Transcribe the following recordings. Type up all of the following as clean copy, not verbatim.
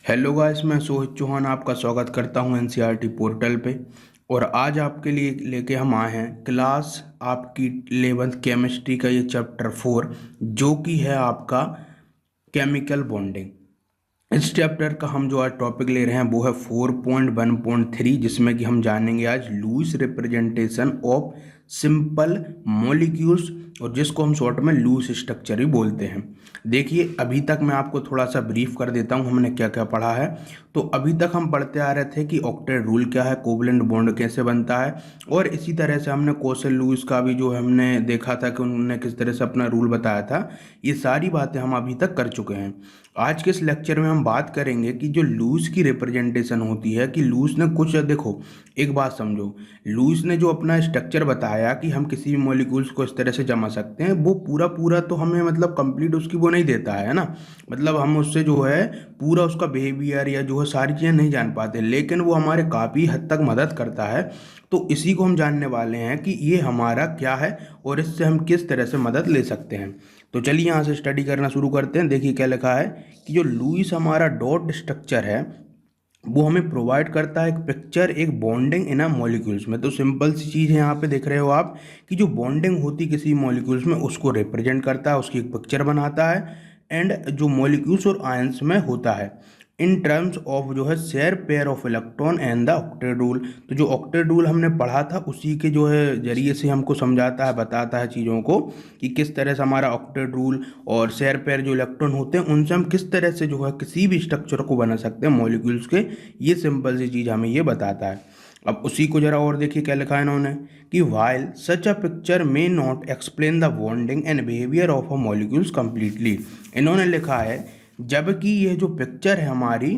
Hello guys, मैं सोहित चौहान आपका स्वागत करता हूं एनसीईआरटी पोर्टल पे। और आज आपके लिए लेके हम आए हैं क्लास आपकी 11th केमिस्ट्री का ये चैप्टर 4, जो कि है आपका केमिकल बॉन्डिंग। इस चैप्टर का हम जो आज टॉपिक ले रहे हैं वो है 4.1.3, जिसमें कि हम जानेंगे आज Lewis representation of simple molecules, और जिसको हम शॉर्ट में लुईस स्ट्रक्चर ही बोलते हैं। देखिए, अभी तक मैं आपको थोड़ा सा ब्रीफ कर देता हूँ हमने क्या क्या पढ़ा है। तो अभी तक हम पढ़ते आ रहे थे कि ऑक्टेट रूल क्या है, कोवलेंट बॉन्ड कैसे बनता है, और इसी तरह से हमने कोसल लुईस का भी जो है हमने देखा था कि उन्होंने किस तरह से अपना रूल बताया था। ये सारी बातें हम अभी तक कर चुके हैं। आज के इस लेक्चर में हम बात करेंगे कि जो लुईस की रिप्रेजेंटेशन होती है, कि लुईस ने कुछ, देखो एक बात समझो, लुईस ने जो अपना स्ट्रक्चर बताया कि हम किसी भी मॉलिक्यूल्स को इस तरह से जमा सकते हैं, वो पूरा पूरा तो हमें मतलब कंप्लीट उसकी वो नहीं देता है ना। मतलब हम उससे जो है पूरा उसका बिहेवियर या जो है सारी चीज़ें नहीं जान पाते, लेकिन वो हमारे काफ़ी हद तक मदद करता है। तो इसी को हम जानने वाले हैं कि ये हमारा क्या है और इससे हम किस तरह से मदद ले सकते हैं। तो चलिए यहाँ से स्टडी करना शुरू करते हैं। देखिए क्या लिखा है कि जो लुईस हमारा डॉट स्ट्रक्चर है, वो हमें प्रोवाइड करता है एक पिक्चर, एक बॉन्डिंग इन अ मॉलिक्यूल्स में। तो सिंपल सी चीज़ है, यहाँ पे देख रहे हो आप कि जो बॉन्डिंग होती किसी मॉलिक्यूल्स में उसको रिप्रेजेंट करता है, उसकी एक पिक्चर बनाता है। एंड जो मॉलिक्यूल्स और आयंस में होता है इन टर्म्स ऑफ जो है share pair of electron and the octet rule. तो जो ऑक्टेट रूल हमने पढ़ा था उसी के जो है जरिए से हमको समझाता है, बताता है चीज़ों को कि किस तरह से हमारा ऑक्टेट रूल और शेयर पेयर जो इलेक्ट्रॉन होते हैं उनसे हम किस तरह से जो है किसी भी स्ट्रक्चर को बना सकते हैं मॉलिक्यूल्स के। ये सिंपल सी चीज़ हमें ये बताता है। अब उसी को जरा और देखिए क्या लिखा है इन्होंने कि while such a picture may not explain the bonding and behaviour of a molecules completely. इन्होंने लिखा है जबकि ये जो पिक्चर है हमारी,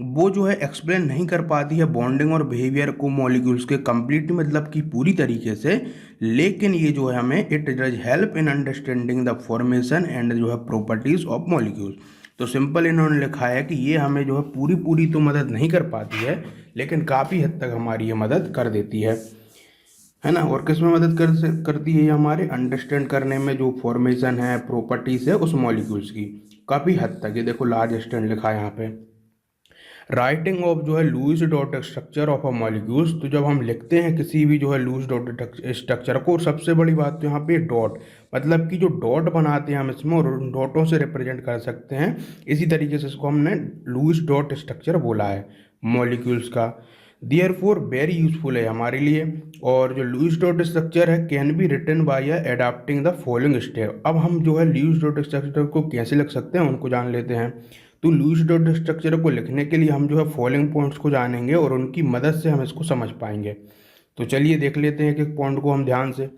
वो जो है एक्सप्लेन नहीं कर पाती है बॉन्डिंग और बिहेवियर को मॉलिक्यूल्स के कंप्लीट मतलब कि पूरी तरीके से, लेकिन ये जो है हमें it does help in understanding the formation and जो है प्रॉपर्टीज ऑफ मॉलिक्यूल्स। तो सिंपल इन्होंने लिखा है कि ये हमें जो है पूरी पूरी तो मदद नहीं कर पाती है, लेकिन काफ़ी हद तक हमारी ये मदद कर देती है ना। और किस में मदद करती है ये हमारे अंडरस्टैंड करने में, जो फॉर्मेशन है प्रॉपर्टीज है उस मॉलिक्यूल्स की, काफ़ी हद तक। ये देखो लार्ज एक्सटेंट लिखा है यहाँ पे। राइटिंग ऑफ जो है Lewis dot structure of a molecules, तो जब हम लिखते हैं किसी भी जो है लुईस डॉट स्ट्रक्चर को, और सबसे बड़ी बात तो यहाँ पे डॉट, मतलब कि जो डॉट बनाते हैं हम इसमें और उन डॉटों से रिप्रेजेंट कर सकते हैं। इसी तरीके से इसको हमने लुईस डॉट स्ट्रक्चर बोला है मॉलिक्यूल्स का। दियर फोर वेरी यूजफुल है हमारे लिए। और जो लुईस डॉट स्ट्रक्चर है can be written by adapting the following step. अब हम जो है लुईस डॉट स्ट्रक्चर को कैसे लिख सकते हैं उनको जान लेते हैं। तो लुईस डॉट स्ट्रक्चर को लिखने के लिए हम जो है फॉलोइंग पॉइंट्स को जानेंगे और उनकी मदद से हम इसको समझ पाएंगे। तो चलिए देख लेते हैं एक एक पॉइंट को हम ध्यान से।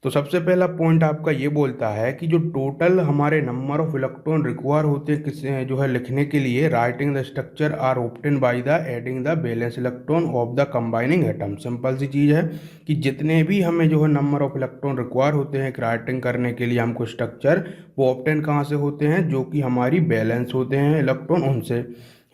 तो सबसे पहला पॉइंट आपका ये बोलता है कि जो टोटल हमारे नंबर ऑफ इलेक्ट्रॉन रिक्वायर होते हैं किस जो है लिखने के लिए, writing the structure are obtain by the adding the balance electron of the combining atom. Simple सी चीज़ है कि जितने भी हमें जो है नंबर ऑफ इलेक्ट्रॉन रिक्वायर होते हैं राइटिंग करने के लिए हमको स्ट्रक्चर, वो ऑब्टेन कहाँ से होते हैं, जो कि हमारी बैलेंस होते हैं इलेक्ट्रॉन उनसे,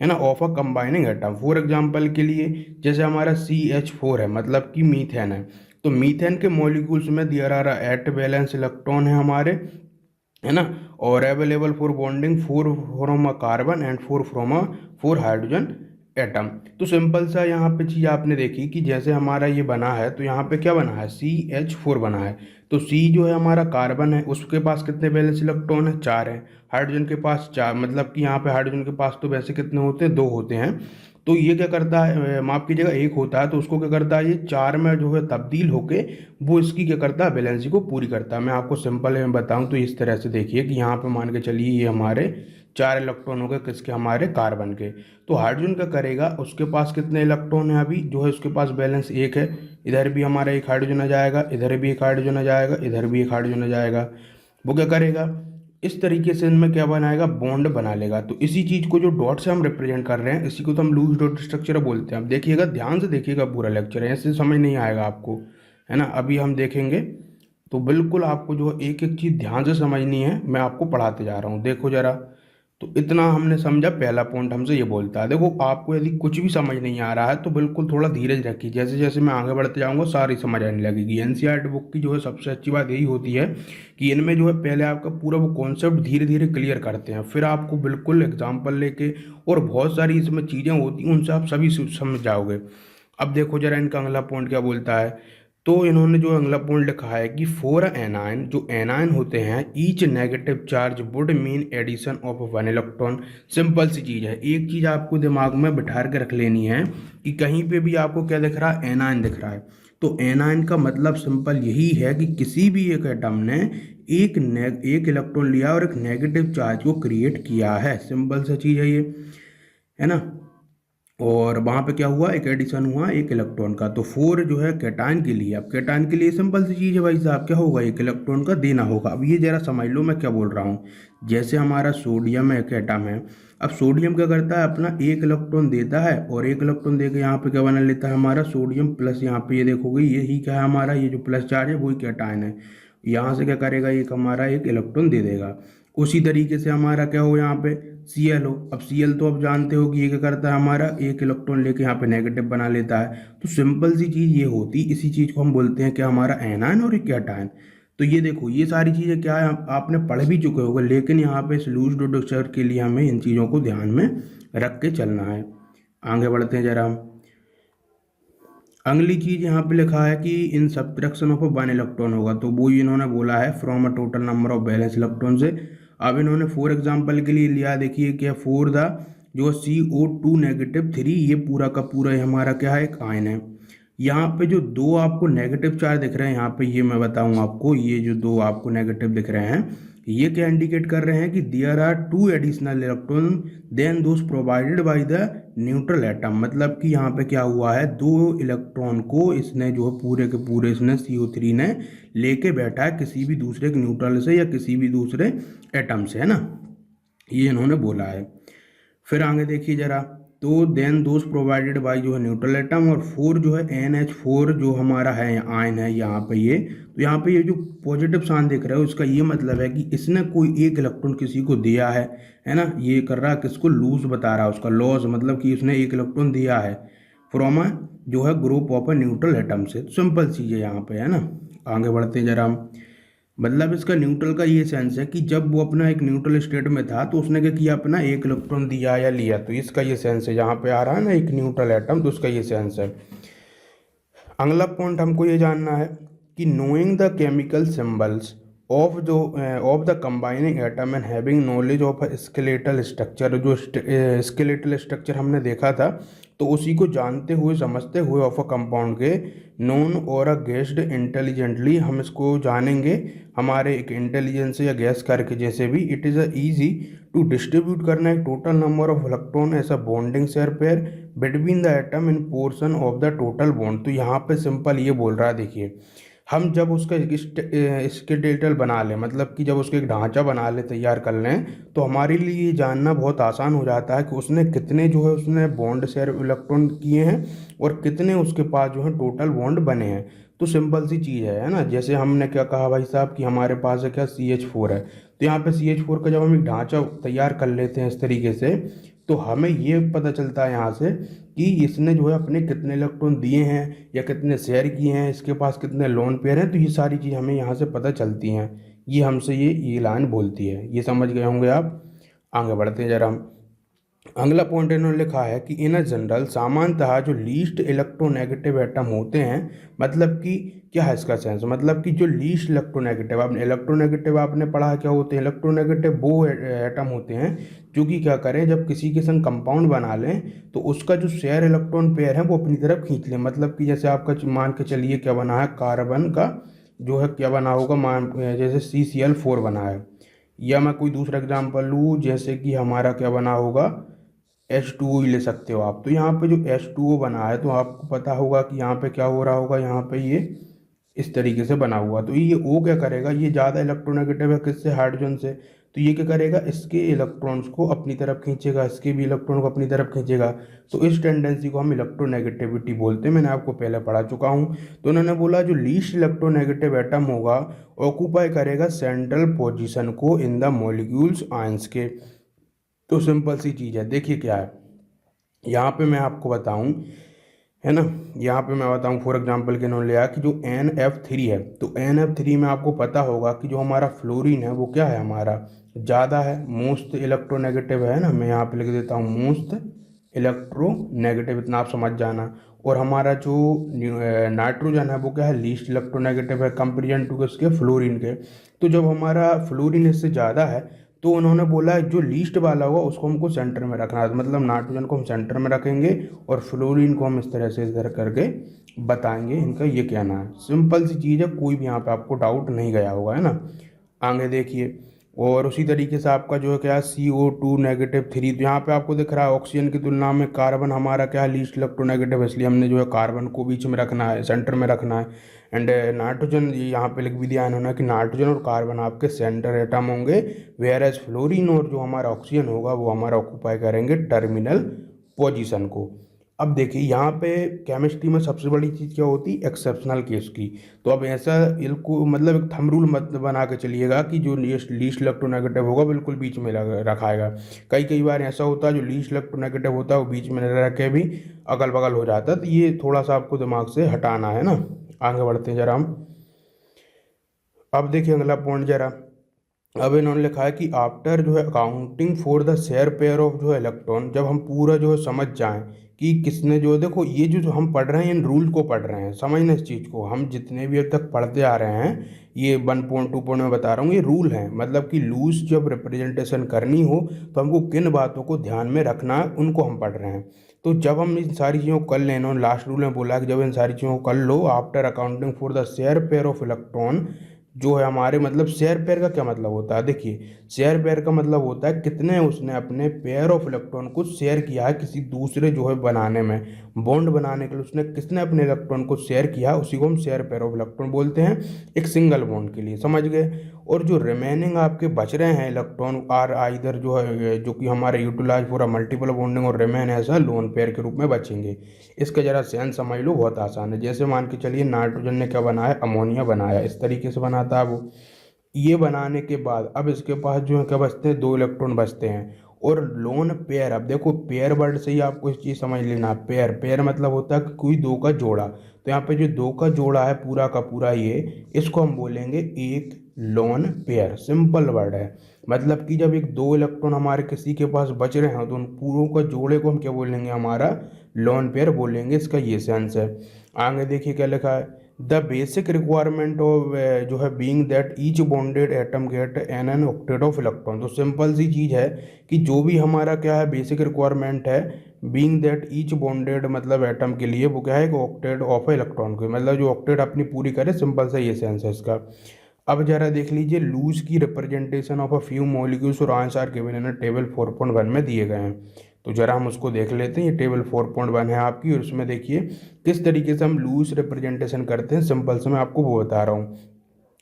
है ना, of a combining atom. For example के लिए जैसे हमारा CH4 है, मतलब कि मीथेन है। तो मीथेन के मॉलिक्यूल्स में there are eight valence electron है हमारे, है ना, और available for bonding four from a carbon and four hydrogen atom. तो सिंपल सा यहाँ पे चीज़ आपने देखी कि जैसे हमारा ये बना है, तो यहाँ पे क्या बना है, CH4 बना है। तो C जो है हमारा कार्बन है, उसके पास कितने बैलेंस इलेक्ट्रॉन है, 4 है। हाइड्रोजन के पास 4, मतलब कि यहाँ पे हाइड्रोजन के पास तो वैसे कितने होते हैं, 2 होते हैं। तो ये क्या करता है, माफ कीजिएगा, 1 होता है, तो उसको क्या करता है, ये 4 में जो है तब्दील होके वो इसकी क्या करता है, बैलेंसी को पूरी करता है। मैं आपको सिंपल में बताऊं तो इस तरह से देखिए कि यहाँ पे मान के चलिए ये हमारे 4 इलेक्ट्रॉन हो गए किसके, हमारे कार्बन के। तो हाइड्रोजन क्या करेगा, उसके पास कितने इलेक्ट्रॉन है, अभी जो है उसके पास बैलेंस 1 है। इधर भी हमारा एक हाइड्रोजन आ जाएगा, इधर भी एक हाइड्रोजन आ जाएगा, इधर भी एक हाइड्रोजन आ जाएगा। वो क्या करेगा, इस तरीके से इनमें क्या बनाएगा, बॉन्ड बना लेगा। तो इसी चीज को जो डॉट से हम रिप्रेजेंट कर रहे हैं, इसी को तो हम लूज डॉट स्ट्रक्चर बोलते हैं। अब देखिएगा, ध्यान से देखिएगा पूरा लेक्चर, ऐसे समझ नहीं आएगा आपको, है ना। अभी हम देखेंगे तो बिल्कुल आपको जो एक एक चीज ध्यान से समझनी है, मैं आपको पढ़ाते जा रहा हूँ, देखो जरा। तो इतना हमने समझा, पहला पॉइंट हमसे ये बोलता है। देखो आपको यदि कुछ भी समझ नहीं आ रहा है तो बिल्कुल थोड़ा धीरज रखिए, जैसे जैसे मैं आगे बढ़ते जाऊंगा सारी समझ आने लगेगी। एनसीईआरटी बुक की जो है सबसे अच्छी बात यही होती है कि इनमें जो है पहले आपका पूरा वो कॉन्सेप्ट धीरे धीरे क्लियर करते हैं, फिर आपको बिल्कुल एग्जाम्पल लेके, और बहुत सारी इसमें चीज़ें होती हैं उनसे आप सभी समझ जाओगे। अब देखो जरा इनका अगला पॉइंट क्या बोलता है। तो इन्होंने जो अगला पॉइंट लिखा है कि फॉर एनायन, जो एनायन होते हैं, each negative charge would mean addition of one electron. Simple सी चीज़ है, एक चीज़ आपको दिमाग में बिठा के रख लेनी है कि कहीं पे भी आपको क्या दिख रहा है, एनायन दिख रहा है। तो एनायन का मतलब सिंपल यही है कि किसी भी एक एटम ने एक इलेक्ट्रॉन लिया और एक नेगेटिव चार्ज को क्रिएट किया है। सिंपल सा चीज़ है ये, है ना। और वहाँ पे क्या हुआ, एक एडिशन हुआ एक इलेक्ट्रॉन का। तो फोर जो है कैटायन के लिए, अब कैटायन के लिए सिंपल सी चीज़ है भाई साहब, क्या होगा, एक इलेक्ट्रॉन का देना होगा। अब ये जरा समझ लो मैं क्या बोल रहा हूँ। जैसे हमारा सोडियम एक एटम है, अब सोडियम क्या करता है, अपना एक इलेक्ट्रॉन देता है और एक इलेक्ट्रॉन देकर यहाँ पे क्या बना लेता है, हमारा सोडियम प्लस। यहाँ पे ये देखोगे यही क्या है हमारा, ये जो प्लस चार्ज है वही कैटायन है। यहाँ से क्या करेगा, एक हमारा एक इलेक्ट्रॉन दे देगा। उसी तरीके से हमारा क्या हो यहाँ पे, Cl हो। अब Cl तो आप जानते हो कि ये क्या करता है, हमारा एक इलेक्ट्रॉन लेके यहाँ पे नेगेटिव बना लेता है। तो सिंपल सी चीज़ ये होती, इसी चीज़ को हम बोलते हैं कि हमारा एनायन और एक कैटायन। तो ये देखो ये सारी चीज़ें क्या है, आपने पढ़ भी चुके होगे, लेकिन यहाँ पे लूज डिस्ट्रक्चर के लिए हमें इन चीज़ों को ध्यान में रख के चलना है। आगे बढ़ते हैं जरा हम। अगली चीज यहाँ पे लिखा है कि इन सब्ट्रैक्शन ऑफ वन इलेक्ट्रॉन होगा, तो वो इन्होंने बोला है from a total number of balance electron से। अब इन्होंने फॉर एग्जांपल के लिए लिया, देखिए क्या, फॉर द जो CO2 नेगेटिव 3, ये पूरा का पूरा ये हमारा क्या है, एक आयन है। यहाँ पे जो दो आपको नेगेटिव चार्ज दिख रहे हैं यहाँ पे, ये मैं बताऊँ आपको, ये जो दो आपको नेगेटिव दिख रहे हैं ये क्या इंडिकेट कर रहे हैं कि there are two additional electron than those provided by the neutral atom. मतलब कि यहाँ पे क्या हुआ है, दो इलेक्ट्रॉन को इसने जो है पूरे के पूरे इसने CO3 ने लेके बैठा है किसी भी दूसरे के न्यूट्रल से या किसी भी दूसरे एटम से, है ना, ये इन्होंने बोला है। फिर आगे देखिए जरा, तो देन दोज प्रोवाइडेड बाय जो है न्यूट्रल एटम, और फोर जो है NH4 जो हमारा है आयन है यहाँ पे ये। तो यहाँ पे ये जो पॉजिटिव साइन दिख रहा है उसका ये मतलब है कि इसने कोई एक इलेक्ट्रॉन किसी को दिया है ना। ये कर रहा है किसको, लूज बता रहा है उसका, लॉस मतलब कि उसने एक इलेक्ट्रॉन दिया है फ्रॉम अ जो है group of a neutral atom से। सिंपल चीज़ है यहाँ पे, है ना। आगे बढ़ते हैं जरा हम। मतलब इसका न्यूट्रल का ये सेंस है कि जब वो अपना एक न्यूट्रल स्टेट में था तो उसने क्या किया, अपना एक इलेक्ट्रॉन दिया या लिया, तो इसका ये सेंस है। जहाँ पे आ रहा है ना एक न्यूट्रल एटम, तो उसका ये सेंस है। अगला पॉइंट हमको ये जानना है कि knowing the chemical symbols of जो of the combining atom and having knowledge of skeletal structure, जो स्केलेटल स्ट्रक्चर हमने देखा था, तो उसी को जानते हुए समझते हुए ऑफ अ कंपाउंड के नोन और अ गेस्ड इंटेलिजेंटली, हम इसको जानेंगे हमारे एक इंटेलिजेंस या गैस करके जैसे भी। It is easy to distribute करना एक total number of electron as a bonding share pair between the atom in portion of the total bond. तो यहाँ पे सिंपल ये बोल रहा है, देखिए हम जब उसका स्केलेटल बना लें, मतलब कि जब उसका एक ढांचा बना लें, तैयार कर लें, तो हमारे लिए ये जानना बहुत आसान हो जाता है कि उसने कितने जो है उसने बॉन्ड शेयर इलेक्ट्रॉन किए हैं और कितने उसके पास जो है टोटल बॉन्ड बने हैं। तो सिंपल सी चीज़ है ना। जैसे हमने क्या कहा भाई साहब कि हमारे पास है क्या, CH4 है। तो यहाँ पे CH4 का जब हम एक ढांचा तैयार कर लेते हैं इस तरीके से, तो हमें ये पता चलता है यहाँ से कि इसने जो है अपने कितने इलेक्ट्रॉन दिए हैं या कितने शेयर किए हैं, इसके पास कितने लोन पेयर हैं। तो ये सारी चीज़ हमें यहाँ से पता चलती हैं। ये हमसे ये लाइन बोलती है। ये समझ गए होंगे आप। आगे बढ़ते हैं जरा हम। अगला पॉइंट इन्होंने लिखा है कि इन जनरल, सामान्यतः जो लीस्ट इलेक्ट्रोनेगेटिव एटम होते हैं, मतलब कि क्या है इसका सेंस, मतलब कि जो लीस्ट इलेक्ट्रोनेगेटिव, आपने इलेक्ट्रोनेगेटिव आपने पढ़ा है क्या होते हैं, इलेक्ट्रोनेगेटिव वो एटम होते हैं जो कि क्या करें, जब किसी के संग कंपाउंड बना लें तो उसका जो शेयर इलेक्ट्रॉन पेयर है वो अपनी तरफ खींच लें। मतलब कि जैसे आपका मान के चलिए क्या बना है, कार्बन का जो है क्या बना होगा, मान जैसे CCl4 बना है, या मैं कोई दूसरा एग्जांपल लूँ, जैसे कि हमारा क्या बना होगा, H2O ही ले सकते हो आप। तो यहाँ पे जो H2O बना है, तो आपको पता होगा कि यहाँ पे क्या हो रहा होगा, यहाँ पे ये इस तरीके से बना हुआ। तो ये O क्या करेगा, ये ज़्यादा इलेक्ट्रोनेगेटिव है किससे, हाइड्रोजन से। तो ये क्या करेगा, इसके इलेक्ट्रॉन्स को अपनी तरफ खींचेगा, इसके भी इलेक्ट्रॉन को अपनी तरफ खींचेगा। तो इस टेंडेंसी को हम इलेक्ट्रोनेगेटिविटी बोलते हैं। मैंने आपको पहले पढ़ा चुका हूँ। तो उन्होंने बोला जो लीस्ट इलेक्ट्रोनेगेटिव एटम होगा ऑक्यूपाई करेगा सेंट्रल पोजिशन को इन द मॉलिक्यूल्स आयंस के। तो सिंपल सी चीज़ है, देखिए क्या है यहाँ पे मैं आपको बताऊं, है ना। यहाँ पे मैं बताऊं फॉर एग्जांपल के इन्होंने लिया कि जो NF3 है, तो NF3 में आपको पता होगा कि जो हमारा फ्लोरीन है वो क्या है, हमारा ज़्यादा है, मोस्ट इलेक्ट्रोनेगेटिव है ना। मैं यहाँ पे लिख देता हूँ मोस्ट इलेक्ट्रोनेगेटिव, इतना आप समझ जाना। और हमारा जो नाइट्रोजन है वो क्या है, लीस्ट इलेक्ट्रोनेगेटिव है कंपेरिजन टू किसके, फ्लोरीन के। तो जब हमारा फ्लोरीन इससे ज़्यादा है तो उन्होंने बोला जो लीस्ट वाला होगा उसको हमको सेंटर में रखना है, मतलब नाइट्रोजन को हम सेंटर में रखेंगे और फ्लोरीन को हम इस तरह करके बताएंगे इनका ये कहना है। सिंपल सी चीज़ है, कोई भी यहाँ पे आपको डाउट नहीं गया होगा, है ना। आगे देखिए, और उसी तरीके से आपका जो है क्या, CO2-3, तो यहाँ पे आपको दिख रहा है ऑक्सीजन की तुलना में कार्बन हमारा क्या है, लीस्ट इलेक्ट्रोनेगेटिव है, इसलिए हमने जो है कार्बन को बीच में रखना है, सेंटर में रखना है। एंड नाइट्रोजन यहाँ पे लिख भी दिया इन्होंने कि नाइट्रोजन और कार्बन आपके सेंटर एटम होंगे, वेयर एज फ्लोरीन और जो हमारा ऑक्सीजन होगा वो हमारा ऑक्यूपाई करेंगे टर्मिनल पोजीशन को। अब देखिए यहाँ पे केमिस्ट्री में सबसे बड़ी चीज़ क्या होती है, एक्सेप्शनल केस की। तो अब ऐसा इनको मतलब एक थंब रूल मत बना के चलिएगा कि जो लीस्ट इलेक्ट्रोनेगेटिव होगा बिल्कुल बीच में रखाएगा। कई कई बार ऐसा होता है जो लीस्ट इलेक्ट्रोनेगेटिव होता है वो बीच में न रख के भी अगल बगल हो जाता है, तो ये थोड़ा सा आपको दिमाग से हटाना है ना। आगे बढ़ते हैं जरा हम। अब देखिए अगला पॉइंट जरा, अब इन्होंने लिखा है कि आफ्टर जो है accounting for the share pair of जो है इलेक्ट्रॉन, जब हम पूरा जो है समझ जाएं कि किसने जो है, देखो ये जो हम पढ़ रहे हैं इन रूल को पढ़ रहे हैं, समझना इस चीज़ को, हम जितने भी अब तक पढ़ते आ रहे हैं ये 1.2 में बता रहा हूँ, ये रूल हैं, मतलब कि लूज जब रिप्रेजेंटेशन करनी हो तो हमको किन बातों को ध्यान में रखना है उनको हम पढ़ रहे हैं। तो जब हम इन सारी चीज़ों को कर लें, इन्होंने लास्ट रूल में बोला कि जब इन सारी चीज़ों को कर लो after accounting for the share pair of electron, जो है हमारे मतलब शेयर पेयर का क्या मतलब होता है, देखिए शेयर पेयर का मतलब होता है कितने उसने अपने पेयर ऑफ इलेक्ट्रॉन को शेयर किया है किसी दूसरे जो है बनाने में, बॉन्ड बनाने के लिए उसने किसने अपने इलेक्ट्रॉन को शेयर किया है, उसी को हम शेयर पेयर ऑफ इलेक्ट्रॉन बोलते हैं एक सिंगल बॉन्ड के लिए, समझ गए। और जो रिमेनिंग आपके बच रहे हैं इलेक्ट्रॉन आर आइदर जो है जो कि हमारे यूटिलाइज पूरा मल्टीपल बॉन्डिंग और रिमेन ऐसा लोन पेयर के रूप में बचेंगे। इसका जरा सेंस समझ लो, बहुत आसान है। जैसे मान के चलिए नाइट्रोजन ने क्या बनाया, अमोनिया बनाया, इस तरीके से बनाता है वो। ये बनाने के बाद अब इसके पास जो है क्या बचते हैं, 2 इलेक्ट्रॉन बचते हैं। और लोन पेयर, अब देखो पेयर वर्ड से ही आपको इस चीज़ समझ लेना, पेयर पेयर मतलब होता है कि कोई दो का जोड़ा, तो यहाँ पे जो दो का जोड़ा है पूरा का पूरा ये, इसको हम बोलेंगे एक लोन पेयर, सिंपल वर्ड है। मतलब कि जब एक 2 इलेक्ट्रॉन हमारे किसी के पास बच रहे हैं तो उन पूरों का जोड़े को हम क्या बोलेंगे, हमारा लोन पेयर बोलेंगे, इसका ये सेंस है। आगे देखिए क्या लिखा है, द बेसिक रिक्वायरमेंट ऑफ जो है being that each bonded atom get an octet of electron. तो सिंपल सी चीज़ है कि जो भी हमारा क्या है बेसिक रिक्वायरमेंट है, बीइंग दैट ईच बॉन्डेड मतलब एटम के लिए वो क्या है, ऑक्टेट ऑफ इलेक्ट्रॉन को, मतलब जो ऑक्टेट अपनी पूरी करे, सिंपल सा ये सेंस है इसका। अब जरा देख लीजिए लूज की representation of a few molecules और आंसर गिवन इन टेबल 4.1 में दिए गए हैं। तो जरा हम उसको देख लेते हैं, ये टेबल 4.1 है आपकी, और उसमें देखिए किस तरीके से हम लूज रिप्रेजेंटेशन करते हैं, सिंपल से मैं आपको वो बता रहा हूँ।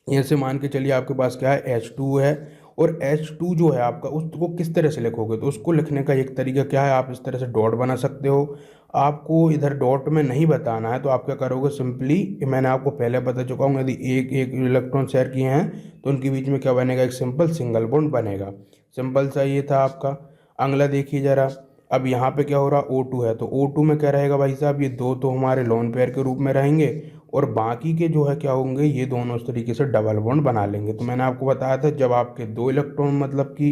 ऐसे मान के चलिए आपके पास क्या है, H2 है, और H2 जो है आपका उसको किस तरह से लिखोगे, तो उसको लिखने का एक तरीका क्या है, आप इस तरह से डॉट बना सकते हो। आपको इधर डॉट में नहीं बताना है तो आप क्या करोगे, सिंपली मैंने आपको पहले बता चुका हूँ, यदि एक एक इलेक्ट्रॉन शेयर किए हैं तो उनके बीच में क्या बनेगा, एक सिंपल सिंगल बॉन्ड बनेगा। सिंपल सा ये था आपका। अगला देखिए जरा, अब यहाँ पे क्या हो रहा, O2 है, तो O2 में क्या रहेगा भाई साहब, ये दो तो हमारे लोन पेयर के रूप में रहेंगे, और बाकी के जो है क्या होंगे, ये दोनों इस तरीके से डबल बॉन्ड बना लेंगे। तो मैंने आपको बताया था जब आपके 2 इलेक्ट्रॉन मतलब कि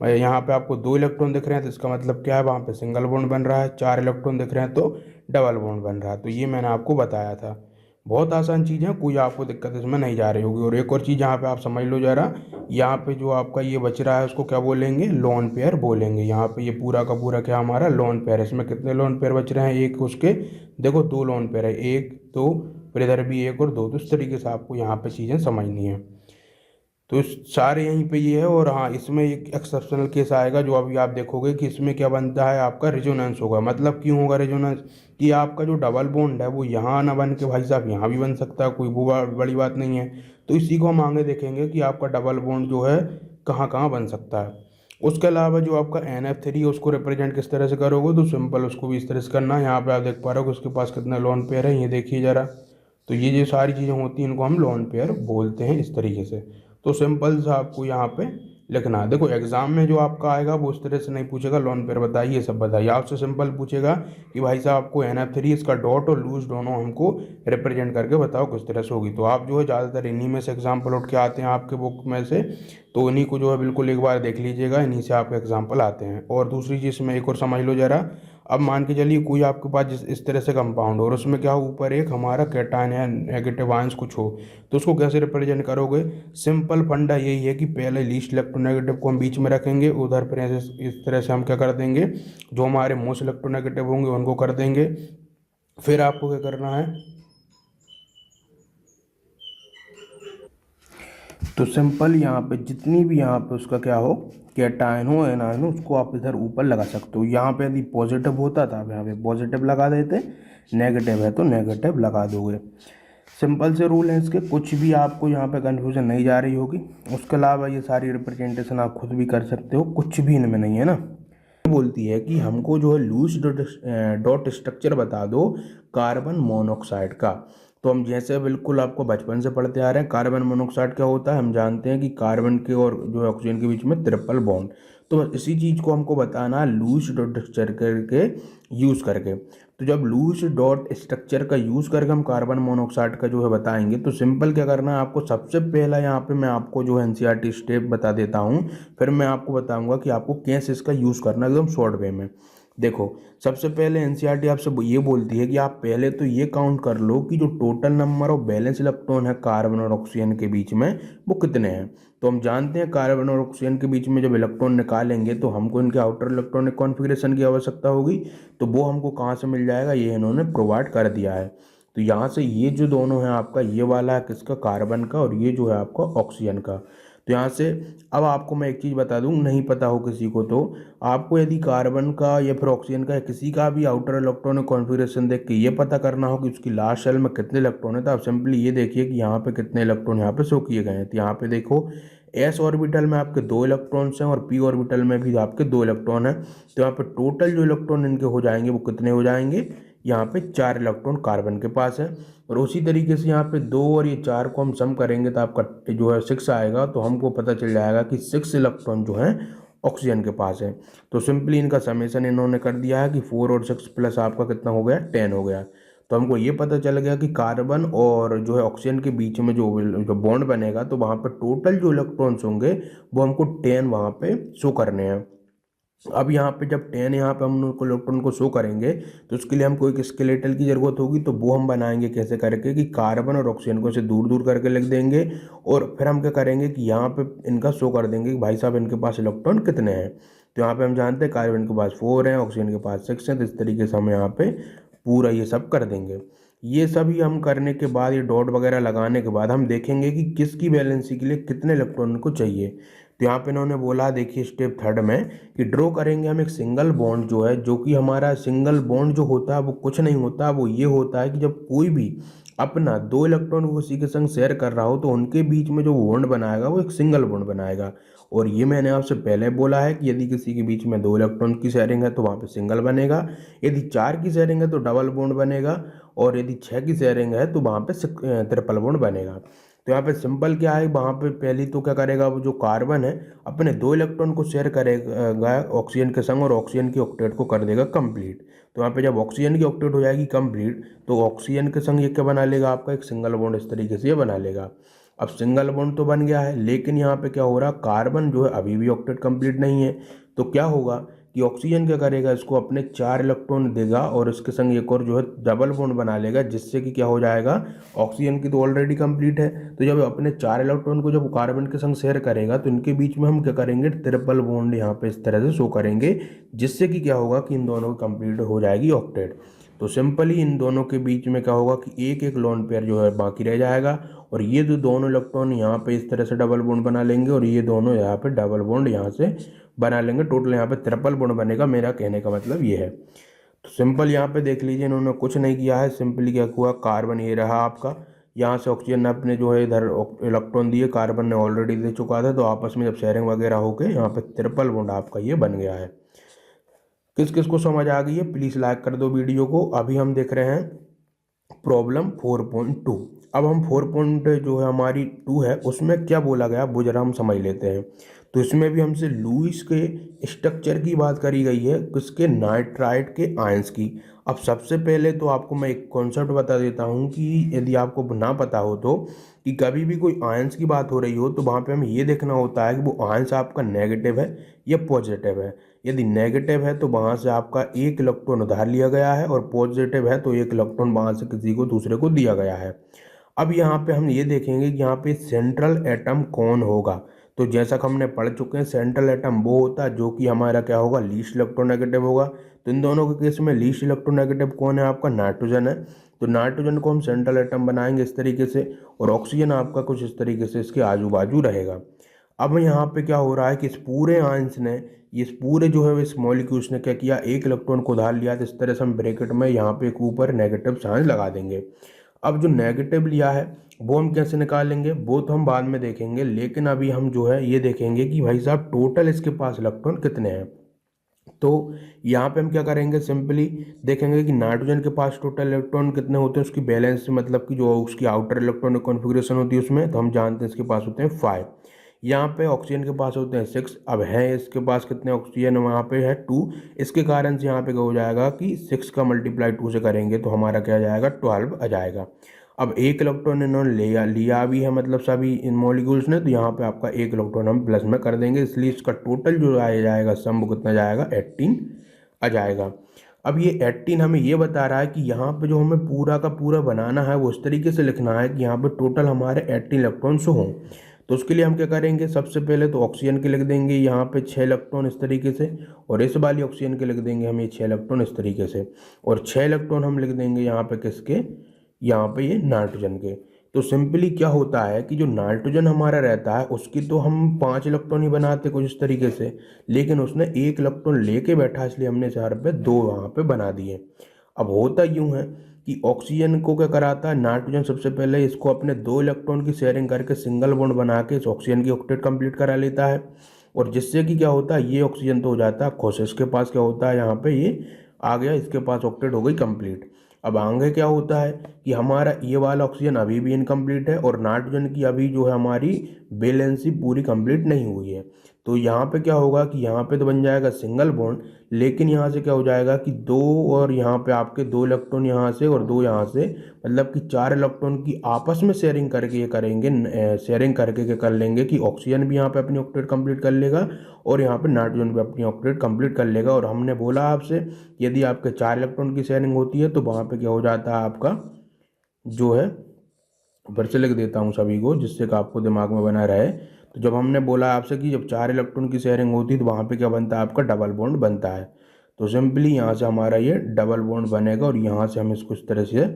यहाँ पे आपको 2 इलेक्ट्रॉन दिख रहे हैं तो इसका मतलब क्या है, वहाँ पे सिंगल बॉन्ड बन रहा है, 4 इलेक्ट्रॉन दिख रहे हैं तो डबल बॉन्ड बन रहा है। तो ये मैंने आपको बताया था, बहुत आसान चीज़ है, कोई आपको दिक्कत इसमें नहीं जा रही होगी। और एक और चीज़ यहाँ पे आप समझ लो जरा, यहाँ पे जो आपका ये बच रहा है उसको क्या बोलेंगे, लोन पेयर बोलेंगे। यहाँ पे ये पूरा का पूरा क्या हमारा लोन पेयर है, इसमें कितने लोन पेयर बच रहे हैं, एक उसके देखो 2 लोन पेयर है, एक दो, फिर इधर भी एक और दो, तो इस तरीके से आपको यहाँ पे चीज़ें समझनी है। तो सारे यहीं पे ये है। और हाँ, इसमें एक एक्सेप्शनल केस आएगा जो अभी आप देखोगे कि इसमें क्या बनता है, आपका रेजोनेंस होगा। मतलब क्यों होगा रेजोनेंस, कि आपका जो डबल बॉन्ड है वो यहाँ ना बन के भाई साहब यहाँ भी बन सकता है, कोई वो बड़ी बात नहीं है। तो इसी को हम आगे देखेंगे कि आपका डबल बॉन्ड जो है कहाँ कहाँ बन सकता है। उसके अलावा जो आपका NF3 है उसको रिप्रेजेंट किस तरह से करोगे, तो सिंपल उसको भी इस तरह से करना है। यहाँ पे आप देख पा रहे हो कि उसके पास कितने लोन पेयर है, ये देखिए ज़रा। तो ये जो सारी चीज़ें होती हैं इनको हम लोन पेयर बोलते हैं इस तरीके से। तो सिंपल सा आपको यहाँ पे लिखना। देखो एग्जाम में जो आपका आएगा वो उस तरह से नहीं पूछेगा लॉन पेयर बताइए ये सब बताइए, आपसे सिंपल पूछेगा कि भाई साहब आपको NF3 इसका डॉट और लूज दोनों हमको रिप्रेजेंट करके बताओ किस तरह से होगी। तो आप जो है ज़्यादातर इन्हीं में से एग्जाम्पल उठ के आते हैं आपके बुक में से, तो इन्हीं को जो है बिल्कुल एक बार देख लीजिएगा, इन्हीं से आपके एग्जाम्पल आते हैं। और दूसरी चीज़ में एक और समझ लो ज़रा, अब मान के चलिए कोई आपके पास जिस इस तरह से कंपाउंड और उसमें क्या हो, ऊपर एक हमारा कैटायन या नेगेटिव आयंस कुछ हो, तो उसको कैसे रिप्रेजेंट करोगे। सिंपल फंडा यही है कि पहले लीस्ट इलेक्ट्रोनेगेटिव को हम बीच में रखेंगे, उधर फिर ऐसे इस तरह से हम क्या कर देंगे, जो हमारे मोस्ट इलेक्ट्रोनेगेटिव होंगे उनको कर देंगे। फिर आपको क्या करना है, तो सिंपल यहाँ पे जितनी भी यहाँ पे उसका क्या हो, कैटायन हो एनायन हो, उसको आप इधर ऊपर लगा सकते हो। यहाँ पे यदि पॉजिटिव होता था आप यहाँ पे पॉजिटिव लगा देते, नेगेटिव है तो नेगेटिव लगा दोगे। सिंपल से रूल है इसके, कुछ भी आपको यहाँ पे कन्फ्यूजन नहीं जा रही होगी। उसके अलावा ये सारी रिप्रेजेंटेशन आप खुद भी कर सकते हो, कुछ भी इनमें नहीं है ना। बोलती है कि हमको जो है लूज डॉट स्ट्रक्चर बता दो कार्बन मोनोऑक्साइड का। तो हम जैसे बिल्कुल आपको बचपन से पढ़ते आ रहे हैं, कार्बन मोनोऑक्साइड क्या होता है हम जानते हैं कि कार्बन के और जो है ऑक्सीजन के बीच में ट्रिपल बॉन्ड। तो इसी चीज़ को हमको बताना लूज डॉट स्ट्रक्चर के यूज़ करके। तो जब लूज डॉट स्ट्रक्चर का यूज़ करके हम कार्बन मोनोऑक्साइड का जो है बताएंगे, तो सिंपल क्या करना है आपको, सबसे पहला यहाँ पे मैं आपको जो है NCERT स्टेप बता देता हूँ, फिर मैं आपको बताऊंगा कि आपको कैसे इसका यूज़ करना है एकदम शॉर्ट वे में। देखो सबसे पहले NCERT आपसे ये बोलती है कि आप पहले तो ये काउंट कर लो कि जो total number of balance electron है कार्बन और ऑक्सीजन के बीच में वो कितने हैं। तो हम जानते हैं कार्बन और ऑक्सीजन के बीच में जब इलेक्ट्रॉन निकालेंगे तो हमको इनके आउटर इलेक्ट्रॉनिक कॉन्फ़िगरेशन की आवश्यकता होगी। तो वो हमको कहाँ से मिल जाएगा, ये इन्होंने प्रोवाइड कर दिया है। तो यहाँ से ये जो दोनों हैं आपका, ये वाला है किसका, कार्बन का, और ये जो है आपका ऑक्सीजन का। तो यहाँ से अब आपको मैं एक चीज़ बता दूँ, नहीं पता हो किसी को, तो आपको यदि कार्बन का या फिर ऑक्सीजन का या किसी का भी आउटर इलेक्ट्रॉनिक कॉन्फ़िगरेशन देख के ये पता करना हो कि उसकी लास्ट शेल में कितने इलेक्ट्रॉन है, तो आप सिंपली ये देखिए कि यहाँ पे कितने इलेक्ट्रॉन यहाँ पे शो किए गए हैं। तो यहाँ पे देखो एस ऑर्बिटल में आपके 2 इलेक्ट्रॉन्स हैं और पी ऑर्बिटल में भी आपके 2 इलेक्ट्रॉन हैं। तो यहाँ पे टोटल जो इलेक्ट्रॉन इनके हो जाएंगे वो कितने हो जाएंगे, यहाँ पे 4 इलेक्ट्रॉन कार्बन के पास है। और उसी तरीके से यहाँ पे 2 और ये 4 को हम सम करेंगे तो आपका जो है 6 आएगा। तो हमको पता चल जाएगा कि 6 इलेक्ट्रॉन जो हैं ऑक्सीजन के पास है। तो सिंपली इनका समेशन इन्होंने कर दिया है कि 4 और 6 प्लस आपका कितना हो गया, 10 हो गया। तो हमको ये पता चल गया कि कार्बन और जो है ऑक्सीजन के बीच में जो बॉन्ड बनेगा, तो वहाँ पे टोटल जो इलेक्ट्रॉन्स होंगे वो हमको 10 वहाँ पे शो करने हैं। अब यहाँ पे जब 10 यहाँ पे हम उनको इलेक्ट्रॉन को शो करेंगे, तो उसके लिए हमको एक स्केलेटल की ज़रूरत होगी। तो वो हम बनाएंगे कैसे करके कि कार्बन और ऑक्सीजन को ऐसे दूर दूर करके लिख देंगे, और फिर हम क्या करेंगे कि यहाँ पे इनका शो कर देंगे कि भाई साहब इनके पास इलेक्ट्रॉन कितने हैं। तो यहाँ पे हम जानते हैं कार्बन के पास 4 हैं, ऑक्सीजन के पास 6 हैं। तो इस तरीके से हम यहाँ पे पूरा ये सब कर देंगे। ये सभी हम करने के बाद, ये डॉट वगैरह लगाने के बाद हम देखेंगे कि किसकी वैलेंसी के लिए कितने इलेक्ट्रॉन को चाहिए। तो यहाँ पे इन्होंने बोला, देखिए स्टेप 3 में कि ड्रॉ करेंगे हम एक सिंगल बॉन्ड जो है, जो कि हमारा सिंगल बॉन्ड जो होता है वो कुछ नहीं होता, वो ये होता है कि जब कोई भी अपना 2 इलेक्ट्रॉन को किसी के संग शेयर कर रहा हो तो उनके बीच में जो बॉन्ड बनाएगा वो एक सिंगल बॉन्ड बनाएगा। और ये मैंने आपसे पहले बोला है कि यदि किसी के बीच में 2 इलेक्ट्रॉन की शेयरिंग है तो वहाँ पे सिंगल बनेगा, यदि 4 की शेयरिंग है तो डबल बॉन्ड बनेगा, और यदि 6 की शेयरिंग है तो वहाँ पे ट्रिपल बॉन्ड बनेगा। तो यहाँ पे सिंपल क्या है, वहाँ पे पहली तो क्या करेगा, वो जो कार्बन है अपने 2 इलेक्ट्रॉन को शेयर करेगा ऑक्सीजन के संग, और ऑक्सीजन की ऑक्टेट को कर देगा कंप्लीट। तो यहाँ पे जब ऑक्सीजन की ऑक्टेट हो जाएगी कंप्लीट, तो ऑक्सीजन के संग ये क्या बना लेगा, आपका एक सिंगल बॉन्ड इस तरीके से ये बना लेगा। अब सिंगल बॉन्ड तो बन गया है, लेकिन यहाँ पे क्या हो रहा, कार्बन जो है अभी भी ऑक्टेट कंप्लीट नहीं है। तो क्या होगा कि ऑक्सीजन क्या करेगा, इसको अपने 4 इलेक्ट्रॉन देगा और इसके संग एक और जो है डबल बॉन्ड बना लेगा, जिससे कि क्या हो जाएगा, ऑक्सीजन की तो ऑलरेडी कंप्लीट है। तो जब अपने 4 इलेक्ट्रॉन को जब कार्बन के संग शेयर करेगा तो इनके बीच में हम क्या करेंगे, ट्रिपल बॉन्ड यहाँ पे इस तरह से शो करेंगे, जिससे कि क्या होगा कि इन दोनों की कंप्लीट हो जाएगी ऑक्टेट। तो सिंपली इन दोनों के बीच में क्या होगा कि एक एक लोन पेयर जो है बाकी रह जाएगा, और ये जो दोनों इलेक्ट्रॉन यहाँ पे इस तरह से डबल बॉन्ड बना लेंगे, और ये दोनों यहाँ पे डबल बॉन्ड यहाँ से बना लेंगे। टोटल यहाँ पे ट्रिपल बॉन्ड बनेगा, मेरा कहने का मतलब ये है। तो सिंपल यहाँ पे देख लीजिए, इन्होंने कुछ नहीं किया है, सिंपली क्या हुआ, कार्बन ये रहा आपका, यहाँ से ऑक्सीजन ने अपने जो है इधर इलेक्ट्रॉन दिए, कार्बन ने ऑलरेडी दे चुका था, तो आपस में जब शेयरिंग वगैरह होके यहाँ पे ट्रिपल बॉन्ड आपका ये बन गया है। किस किस को समझ आ गई है प्लीज़ लाइक कर दो वीडियो को। अभी हम देख रहे हैं प्रॉब्लम 4.2। अब हम 4 जो है हमारी 2 है, उसमें क्या बोला गया वो जरा हम समझ लेते हैं। तो इसमें भी हमसे लुईस के स्ट्रक्चर की बात करी गई है, किसके, नाइट्राइट के आयंस की। अब सबसे पहले तो आपको मैं एक कॉन्सेप्ट बता देता हूँ कि यदि आपको ना पता हो तो, कि कभी भी कोई आयंस की बात हो रही हो तो वहाँ पे हमें ये देखना होता है कि वो आयंस आपका नेगेटिव है या पॉजिटिव है। यदि नेगेटिव है तो वहाँ से आपका एक इलेक्ट्रॉन उधार लिया गया है, और पॉजिटिव है तो एक इलेक्ट्रॉन वहाँ से किसी को दूसरे को दिया गया है। अब यहाँ पे हम ये देखेंगे कि यहाँ पे सेंट्रल एटम कौन होगा। तो जैसा कि हमने पढ़ चुके हैं, सेंट्रल एटम वो होता है जो कि हमारा क्या होगा, लीस्ट इलेक्ट्रोनेगेटिव होगा। तो इन दोनों के केस में लीस्ट इलेक्ट्रोनेगेटिव कौन है, आपका नाइट्रोजन है। तो नाइट्रोजन को हम सेंट्रल एटम बनाएंगे इस तरीके से, और ऑक्सीजन आपका कुछ इस तरीके से इसके आजू बाजू रहेगा। अब यहाँ पे क्या हो रहा है कि इस पूरे आयंस ने, इस पूरे जो है इस मॉलिक्यूल्स ने क्या किया, एक इलेक्ट्रॉन को उधार लिया। तो इस तरह से हम ब्रैकेट में यहाँ पे एक ऊपर नेगेटिव चार्ज लगा देंगे। अब जो नेगेटिव लिया है वो हम कैसे निकालेंगे वो तो हम बाद में देखेंगे, लेकिन अभी हम जो है ये देखेंगे कि भाई साहब टोटल इसके पास इलेक्ट्रॉन कितने हैं। तो यहाँ पे हम क्या करेंगे, सिंपली देखेंगे कि नाइट्रोजन के पास टोटल इलेक्ट्रॉन कितने होते हैं, उसकी बैलेंस मतलब कि जो उसकी आउटर इलेक्ट्रॉनिक कॉन्फ़िगरेशन होती है उसमें, तो हम जानते हैं इसके पास होते हैं 5। यहाँ पे ऑक्सीजन के पास होते हैं 6। अब है इसके पास कितने ऑक्सीजन, वहाँ पे है 2। इसके कारण से यहाँ पे क्या हो जाएगा कि 6 का मल्टीप्लाई 2 से करेंगे तो हमारा क्या आ जाएगा, 12 आ जाएगा। अब एक इलेक्ट्रॉन इन्होंने लिया भी है, मतलब सभी इन मॉलिक्यूल्स ने, तो यहाँ पे आपका एक इलेक्ट्रॉन हम प्लस में कर देंगे, इसलिए इसका टोटल जो आ जाएगा सम कितना जाएगा, 18 आ जाएगा। अब ये 18 हमें ये बता रहा है कि यहाँ पे जो हमें पूरा का पूरा बनाना है वो इस तरीके से लिखना है कि यहाँ पे टोटल हमारे 18 इलेक्ट्रॉन्स हों। तो उसके लिए हम क्या करेंगे, सबसे पहले तो ऑक्सीजन के लिख देंगे यहाँ पे 6 इलेक्ट्रॉन इस तरीके से, और इस वाली ऑक्सीजन के लिख देंगे हम ये 6 इलेक्ट्रॉन इस तरीके से, और 6 इलेक्ट्रॉन हम लिख देंगे यहाँ पे किसके, यहाँ पे ये नाइट्रोजन के। तो सिंपली क्या होता है कि जो नाइट्रोजन हमारा रहता है उसकी तो हम 5 इलेक्ट्रॉन ही बनाते कुछ इस तरीके से, लेकिन उसने एक इलेक्ट्रॉन लेके बैठा, इसलिए हमने चार पे 2 वहाँ पे बना दिए। अब होता यूँ है कि ऑक्सीजन को क्या कराता है, नाइट्रोजन सबसे पहले इसको अपने 2 इलेक्ट्रॉन की शेयरिंग करके सिंगल बॉन्ड बना के इस ऑक्सीजन की ऑक्टेट कंप्लीट करा लेता है, और जिससे कि क्या होता है, ये ऑक्सीजन तो हो जाता है खुश, इसके पास क्या होता है, यहाँ पे ये आ गया, इसके पास ऑक्टेट हो गई कंप्लीट। अब आगे क्या होता है कि हमारा ये वाला ऑक्सीजन अभी भी इनकम्प्लीट है, और नाइट्रोजन की अभी जो है हमारी बैलेंसी पूरी कंप्लीट नहीं हुई है। तो यहाँ पे क्या होगा कि यहाँ पे तो बन जाएगा सिंगल बॉन्ड, लेकिन यहाँ से क्या हो जाएगा कि 2, और यहाँ पे आपके 2 इलेक्ट्रॉन यहाँ से और 2 यहाँ से, मतलब कि 4 इलेक्ट्रॉन की आपस में शेयरिंग करके ये करेंगे, शेयरिंग करके क्या कर लेंगे कि ऑक्सीजन भी यहाँ पे अपनी ऑक्टेट कंप्लीट कर लेगा, और यहाँ पे नाइट्रोजन भी अपनी ऑक्टेट कंप्लीट कर लेगा। और हमने बोला आपसे, यदि आपके 4 इलेक्ट्रॉन की शेयरिंग होती है तो वहाँ पे क्या हो जाता है आपका जो है, ऊपर से लिख देता हूँ सभी को जिससे कि आपको दिमाग में बना रहे। तो जब हमने बोला आपसे कि जब 4 इलेक्ट्रॉन की शेयरिंग होती है तो वहाँ पे क्या बनता है, आपका डबल बॉन्ड बनता है। तो सिंपली यहाँ से हमारा ये डबल बॉन्ड बनेगा, और यहाँ से हम इसको इस तरह से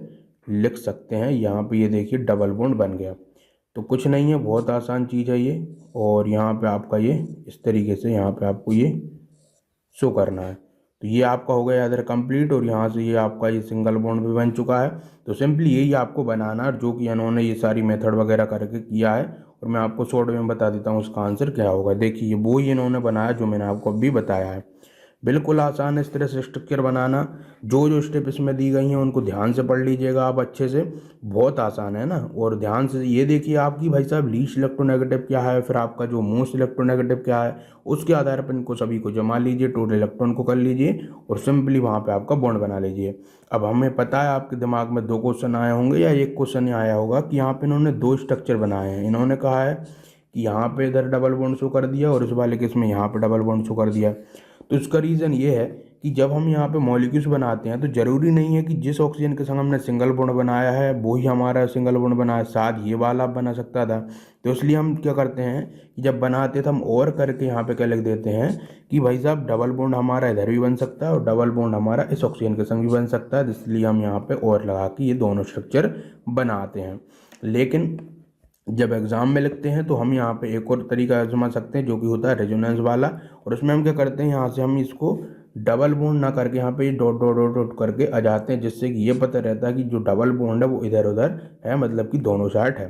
लिख सकते हैं। यहाँ पे ये देखिए डबल बॉन्ड बन गया। तो कुछ नहीं है, बहुत आसान चीज़ है ये, और यहाँ पे आपका ये इस तरीके से यहाँ पे आपको ये शो करना है। तो ये आपका हो गया इधर कंप्लीट, और यहाँ से ये आपका ये सिंगल बॉन्ड भी बन चुका है। तो सिंपली यही आपको बनाना है, जो कि इन्होंने ये सारी मेथड वगैरह करके किया है, और मैं आपको शॉर्ट में बता देता हूँ उसका आंसर क्या होगा। देखिए वो ही इन्होंने बनाया जो मैंने आपको अभी बताया है। बिल्कुल आसान है इस तरह से स्ट्रक्चर बनाना। जो जो स्टेप इसमें दी गई हैं उनको ध्यान से पढ़ लीजिएगा आप अच्छे से, बहुत आसान है ना। और ध्यान से ये देखिए आपकी भाई साहब लीस्ट इलेक्ट्रोनेगेटिव क्या है, फिर आपका जो मोस्ट इलेक्ट्रोनेगेटिव क्या है, उसके आधार पर इनको सभी को जमा लीजिए, टोटल इलेक्ट्रॉन को कर लीजिए, और सिंपली वहाँ पे आपका बॉन्ड बना लीजिए। अब हमें पता है आपके दिमाग में 2 क्वेश्चन आए होंगे या एक क्वेश्चन आया होगा कि यहाँ पे इन्होंने 2 स्ट्रक्चर बनाए हैं। इन्होंने कहा है कि यहाँ पे इधर डबल बॉन्ड शो कर दिया, और इस वाले केस में यहाँ पे डबल बॉन्ड शो कर दिया। तो इसका रीज़न ये है कि जब हम यहाँ पे मॉलिक्यूल्स बनाते हैं तो ज़रूरी नहीं है कि जिस ऑक्सीजन के संग हमने सिंगल बॉन्ड बनाया है वो ही हमारा सिंगल बॉन्ड बना है, साथ ये वाला बना सकता था। तो इसलिए हम क्या करते हैं कि जब बनाते तो हम और करके यहाँ पे क्या लिख देते हैं कि भाई साहब डबल बॉन्ड हमारा इधर भी बन सकता है, और डबल बॉन्ड हमारा इस ऑक्सीजन के संग भी बन सकता है, इसलिए हम यहाँ पर और लगा के ये दोनों स्ट्रक्चर बनाते हैं। लेकिन जब एग्ज़ाम में लिखते हैं तो हम यहाँ पे एक और तरीका आजमा सकते हैं, जो कि होता है रेजोनेंस वाला। और उसमें हम क्या करते हैं, यहाँ से हम इसको डबल बॉन्ड ना करके यहाँ पे डॉट डॉट डॉट डॉट करके आ जाते हैं, जिससे कि ये पता रहता है कि जो डबल बॉन्ड है वो इधर उधर है, मतलब कि दोनों साइड है।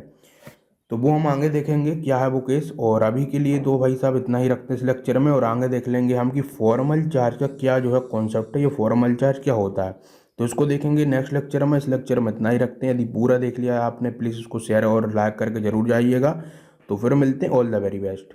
तो वो हम आगे देखेंगे क्या है वो केस। और अभी के लिए तो भाई साहब इतना ही रखते हैं इस लेक्चर में, और आगे देख लेंगे हम कि फॉर्मल चार्ज का क्या जो है कॉन्सेप्ट है, ये फॉर्मल चार्ज क्या होता है, तो इसको देखेंगे नेक्स्ट लेक्चर में। इस लेक्चर में इतना ही रखते हैं। यदि पूरा देख लिया आपने, प्लीज़ इसको शेयर और लाइक करके ज़रूर जाइएगा। तो फिर मिलते हैं, ऑल द वेरी बेस्ट।